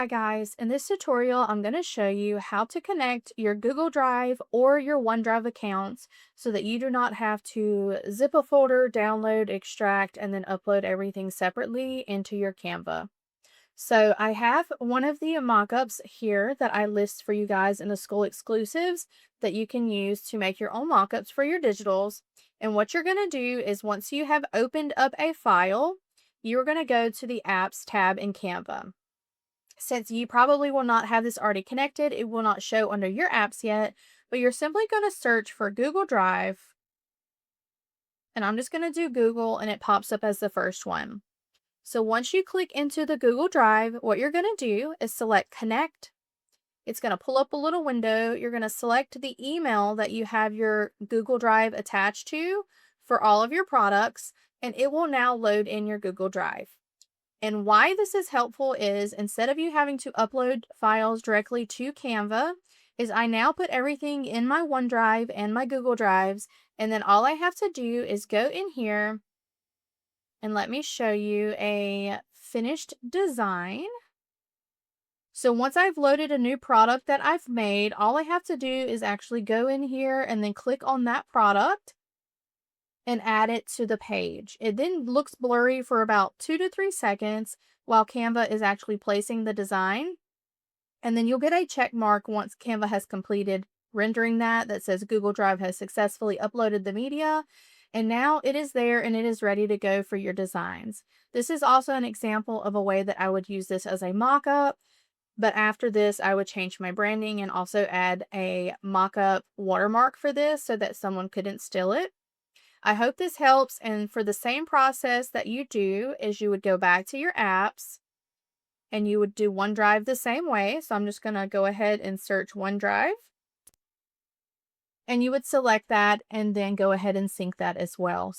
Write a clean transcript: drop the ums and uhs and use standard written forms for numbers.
Hi guys, in this tutorial I'm going to show you how to connect your Google Drive or your OneDrive accounts so that you do not have to zip a folder, download, extract, and then upload everything separately into your Canva. So I have one of the mockups here that I list for you guys in the Skool exclusives that you can use to make your own mockups for your digitals. And what you're going to do is once you have opened up a file, you're going to go to the Apps tab in Canva. Since you probably will not have this already connected, it will not show under your apps yet, but you're simply going to search for Google Drive, and I'm just going to do Google, and it pops up as the first one. So once you click into the Google Drive, what you're going to do is select Connect. It's going to pull up a little window. You're going to select the email that you have your Google Drive attached to for all of your products, and it will now load in your Google Drive. And why this is helpful is instead of you having to upload files directly to Canva, is I now put everything in my OneDrive and my Google Drives, and then all I have to do is go in here and let me show you a finished design. So once I've loaded a new product that I've made, all I have to do is actually go in here and then click on that product and add it to the page. It then looks blurry for about 2 to 3 seconds while Canva is actually placing the design. And then you'll get a check mark once Canva has completed rendering that says Google Drive has successfully uploaded the media. And now it is there and it is ready to go for your designs. This is also an example of a way that I would use this as a mock-up. But after this, I would change my branding and also add a mock-up watermark for this so that someone couldn't steal it. I hope this helps, and for the same process that you do is you would go back to your apps and you would do OneDrive the same way. So I'm just going to go ahead and search OneDrive, and you would select that and then go ahead and sync that as well. So